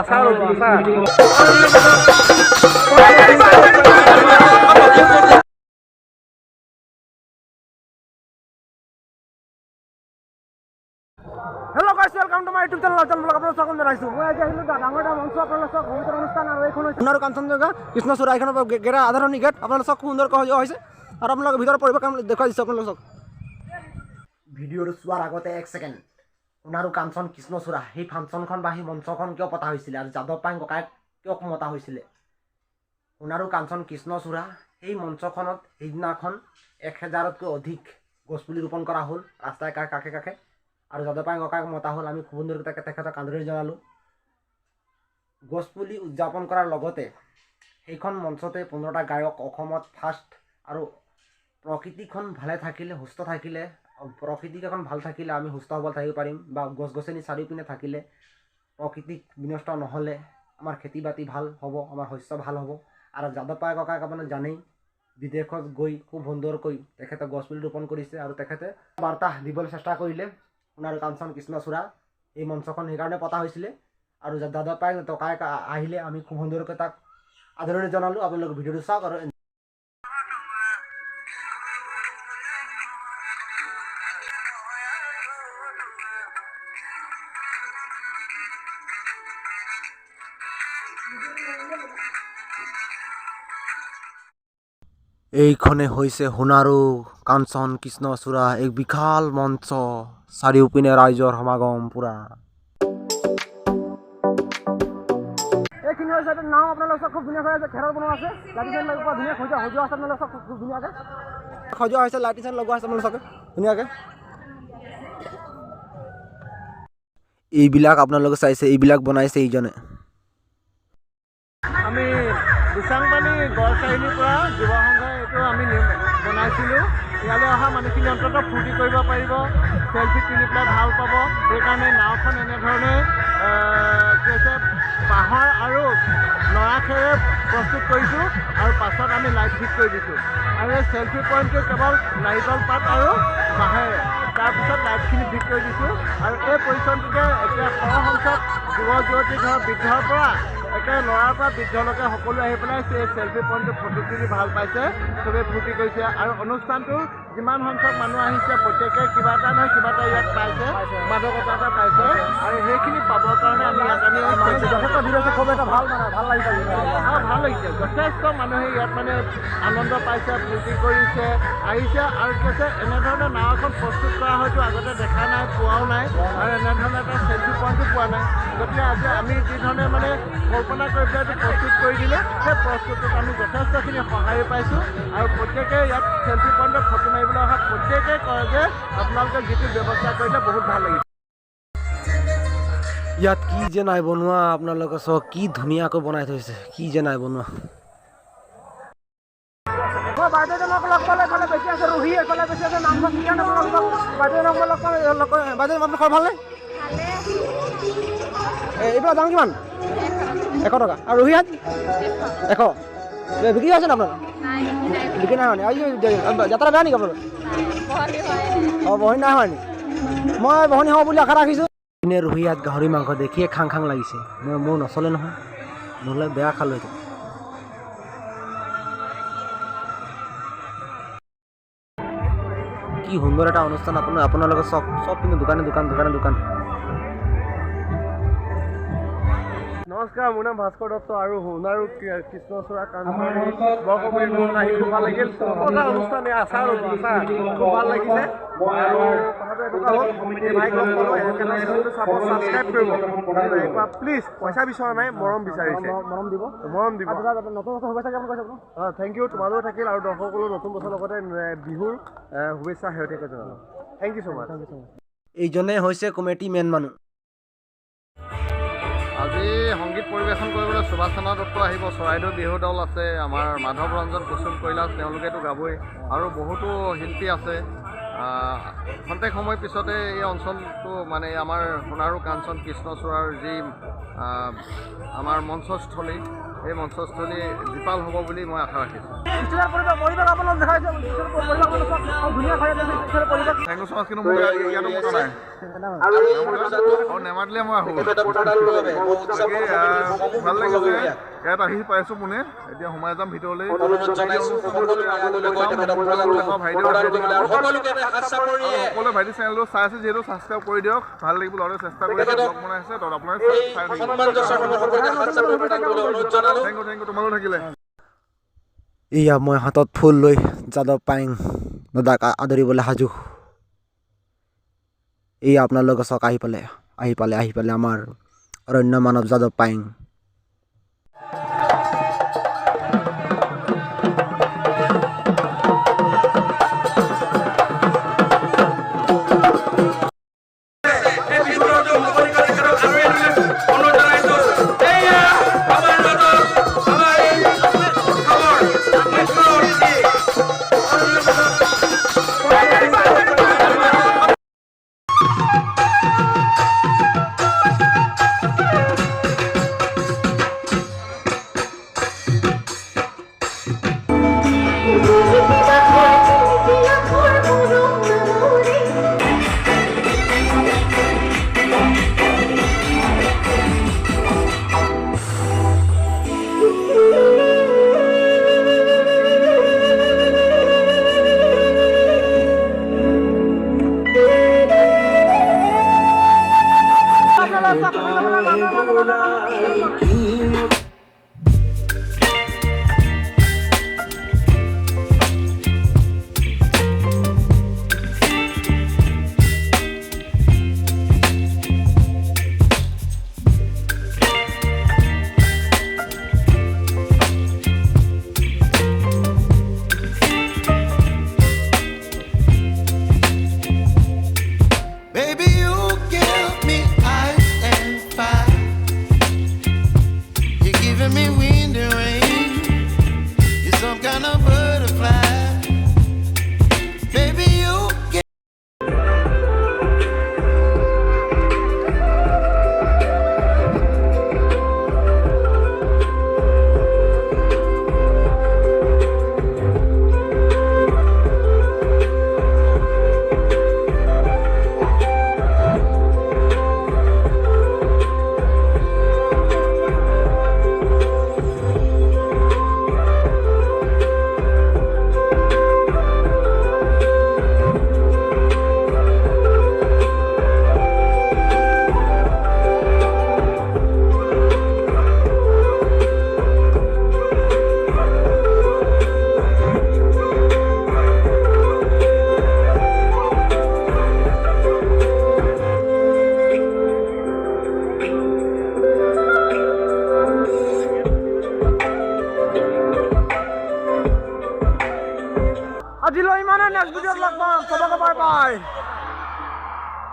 আশা আৰু আশা হেল্ল' গাইছ welcome to my YouTube channel অৰ্জন ব্লগ আপোনালোক স্বাগতম জনাইছোঁ মই আজি আহিলোঁ ডাঙৰ এটা মঞ্চ আপোনালোক চাওক সঙ্গীতৰ অনুষ্ঠান আৰু এইখন হৈছে সোণাৰু কাঞ্চনজঙ্ঘা কৃষ্ণচূড়া এইখনৰ গেৰা আধাৰণি গেট আপোনালোক চাওক সুন্দৰকৈ সজোৱা হৈছে আৰু আপোনালোকে ভিতৰৰ পৰিৱেশ দেখুৱাই দিছোঁ আপোনালোক চাওক ভিডিঅ'টো চোৱাৰ আগতে এক ছেকেণ্ড সোণাৰু কাঞ্চন কৃষ্ণচূড়া সেই ফাংচনখন বা সেই মঞ্চখন কিয় পতা হৈছিলে আৰু যাদৱ পায়েং ককাইক কিয় মতা হৈছিলে সোণাৰু কাঞ্চন কৃষ্ণচূড়া সেই মঞ্চখনত সেইদিনাখন 1000তকৈ অধিক গছপুলি ৰোপণ কৰা হ'ল ৰাস্তাৰ কাষে কাষে আৰু যাদৱ পায়েং ককাইক মতা হ'ল আমি খুব সুন্দৰকৈ তেখেতক আদৰণি জনালোঁ গছপুলি উদযাপন কৰাৰ লগতে সেইখন মঞ্চতে 15টা গায়ক অসমত ফাৰ্ষ্ট আৰু প্ৰকৃতিখন ভালে থাকিলে সুস্থ থাকিলে প্ৰকৃতিখন ভাল থাকিলে আমি সুস্থ সবল থাকিব পাৰিম বা গছ গছনি চাৰিওপিনে থাকিলে প্ৰকৃতিক বিনষ্ট নহ'লে আমাৰ খেতি বাতি ভাল হ'ব আমাৰ শস্য ভাল হ'ব আৰু যাদৱ পায়েং ককাইক আপোনাৰ জানেই বিদেশত গৈ খুব সুন্দৰকৈ তেখেতে গছপুলি ৰোপণ কৰিছে আৰু তেখেতে বাৰ্তা দিবলৈ চেষ্টা কৰিলে সোণাৰু কাঞ্চন কৃষ্ণচূড়া এই মঞ্চখন সেইকাৰণে পতা হৈছিলে আৰু যাদৱ পায়েং ককাইক আহিলে আমি খুব সুন্দৰকৈ তাক আদৰণি জনালোঁ আপোনালোকে ভিডিঅ'টো চাওক আৰু এইখনে হৈছে সোণাৰু কাঞ্চন কৃষ্ণচূড়া এক বিশাল মঞ্চ চাৰিওপিনে ৰাইজৰ সমাগম পুৰা এইখিনি হৈছে এটা নাও আপোনালোক চব খুব ধুনীয়াকৈ আছে খেৰৰ বনোৱা আছে লাইটিং চাইন লগোৱা ধুনীয়া সজোৱা আছে আপোনালোক চব খুব ধুনীয়াকৈ সজোৱা হৈছে লাইটিং চাইন লগোৱা আছে আপোনালোক চবে ধুনীয়াকৈ এইবিলাক আপোনালোকে চাইছে এইবিলাক বনাইছে এইজনে আমি দুচাংপানী গড় চাৰিআলিৰ পৰা যুৱ সংঘই এইটো আমি বনাইছিলোঁ ইয়ালৈ অহা মানুহখিনি অন্ততঃ ফূৰ্তি কৰিব পাৰিব চেলফি তুলি পেলাই ভাল পাব সেইকাৰণে নাওখন এনেধৰণে কি হৈছে বাঁহৰ আৰু নৰাখেৰে প্ৰস্তুত কৰিছোঁ আৰু পাছত আমি লাইট ফিট কৰি দিছোঁ আৰু এই চেলফি পইণ্টটো কেৱল নাৰিকল পাত আৰু বাঁহেৰে তাৰপিছত লাইটখিনি ফিট কৰি দিছোঁ আৰু এই পৰিশ্ৰমটোকে এতিয়া সৰহসংখ্যক যুৱ যুৱতী ধৰ বৃদ্ধৰ পৰা একে ল'ৰাৰ পৰা বৃদ্ধলৈকে সকলো আহি পেলাই সেই চেলফি পইণ্টটো ফটো তুলি ভাল পাইছে চবেই ফূৰ্তি কৰিছে আৰু অনুষ্ঠানটো যিমান সংখ্যক মানুহ আহিছে প্ৰত্যেকে কিবা এটা নহয় কিবা এটা ইয়াত পাইছে মাদকতা এটা পাইছে আৰু সেইখিনি পাবৰ কাৰণে আমি ইয়াত যথেষ্ট ভিৰ হৈছে খুব এটা ভাল লাগিছে ভাল লাগিছে যথেষ্ট মানুহে ইয়াত মানে আনন্দ পাইছে ফূৰ্তি কৰিছে আহিছে আৰু কি আছে এনেধৰণে নাও এখন প্ৰস্তুত কৰা হয়তো আগতে দেখা নাই পোৱাও নাই আৰু এনেধৰণে এটা চেলফি পইণ্টো পোৱা নাই গতিকে আজি আমি যিধৰণে মানে কল্পনা কৰি পেলাই প্ৰস্তুত কৰি দিলে সেই প্ৰস্তুতিত আমি যথেষ্টখিনি সহায় পাইছোঁ আৰু প্ৰত্যেকে ইয়াত চেলফি পইণ্টত ফটো মাৰিবলৈ অহা প্ৰত্যেকেই কয় যে আপোনালোকে যিটো ব্যৱস্থা কৰিলে বহুত ভাল লাগিছে ইয়াত কি যে নাই বনোৱা আপোনালোকে চাওক কি ধুনীয়াকৈ বনাই থৈছে কি যে নাই বনোৱা মই বাইদেউজনক লগ পালে এইফালে বেছি আছে ৰুহি এইফালে বেছি আছে নামঘৰ চিকান বাইদেউজনক মই লগ পালে বাইদেউ আপোনাৰ খবৰ ভালনে এইবিলাক দাম কিমান 100 টকা আৰু ৰুহি হাত 100 বিক্ৰী হৈছে নে আপোনাৰ বিক্ৰী নাই হয় যাত্ৰা বেয়া নেকি আপোনাৰ অঁ বহনি নাই হয় নেকি মই বহনি হ'ব বুলি আশা ৰাখিছোঁ এনে ৰুহি হাত গাহৰি মাংস দেখিয়ে খাং খাং লাগিছে মোৰ নচলে নহয় নহ'লে বেয়া খালোঁ এইটো কি সুন্দৰ এটা অনুষ্ঠান আপোনালোকে চব কিন্তু দোকান নমস্কাৰ মোৰ নাম ভাস্কৰ দত্ত আৰু সোণাৰু কৃষ্ণচূড়া কাঞ্চন বৰকমৰি আহি খুব ভাল লাগিল এটা অনুষ্ঠানে আশা আৰু আশা খুব ভাল লাগিছে আৰু কথাটো এনেকুৱা হ'ল এই ভাইক লগ পালোঁ এনেকৈ চাব ছাবস্ক্ৰাইব কৰিব প্লিজ পইচা বিচৰা নাই মৰম বিচাৰিছে মৰম দিব নতুন বছৰ শুভেচ্ছা জ্ঞাপন কৰিছে অঁ থেংক ইউ তোমালৈও থাকিল আৰু দৰ্শকসকলেও নতুন বছৰৰ লগতে বিহুৰ শুভেচ্ছা শেহতীয়াকৈ জনালোঁ থেংক ইউ ছ' মাছ এইজনে হৈছে কমিটি মেন মানুহ আজি সংগীত পৰিৱেশন কৰিবলৈ সুভাষ চন্দ্ৰ দত্ত আহিব চৰাইদেউ বিহু দল আছে আমাৰ মাধৱ ৰঞ্জন কুসুম কৈলাশ তেওঁলোকেতো গাবই আৰু বহুতো শিল্পী আছে খন্তেক সময় পিছতে এই অঞ্চলটো মানে আমাৰ সোণাৰু কাঞ্চন কৃষ্ণচূড়াৰ যি আমাৰ মঞ্চস্থলী এই মঞ্চস্থলী জীপাল হ'ব বুলি মই আশা ৰাখিছোঁ। থেংক ইউ ছ' মাছ, কিন্তু মোৰ ইয়াতো মতা নাই আৰু নেমাতিলে মই আহোঁ। ভাল লাগিছে ইয়াত আহি পাইছোঁ পোনে, এতিয়া সোমাই যাম ভিতৰলৈ। সকলোৱে ভাইটি চেনেলটো চাই আছে যিহেতু ছাবস্ক্ৰাইব কৰি দিয়ক, ভাল লাগিব। ল'ৰাটোৱে চেষ্টা কৰি আছে, ব্লগ বনাই আছে, তাত আপোনালোকে চাই থাকিব। থেংক ইউ তোমালোক থাকিলে। এয়া মই হাতত ফুল লৈ যাদৱ পায়েং দাদাক আদৰিবলৈ সাজু। এয়া আপোনালোকে চাওক, আহি পালে আমাৰ অৰণ্য মানৱ যাদৱ পায়েং। আজিলৈ ইমানে, নেক্সট ভিডিঅ'ত লগ পাম, চবকে বাই বাই।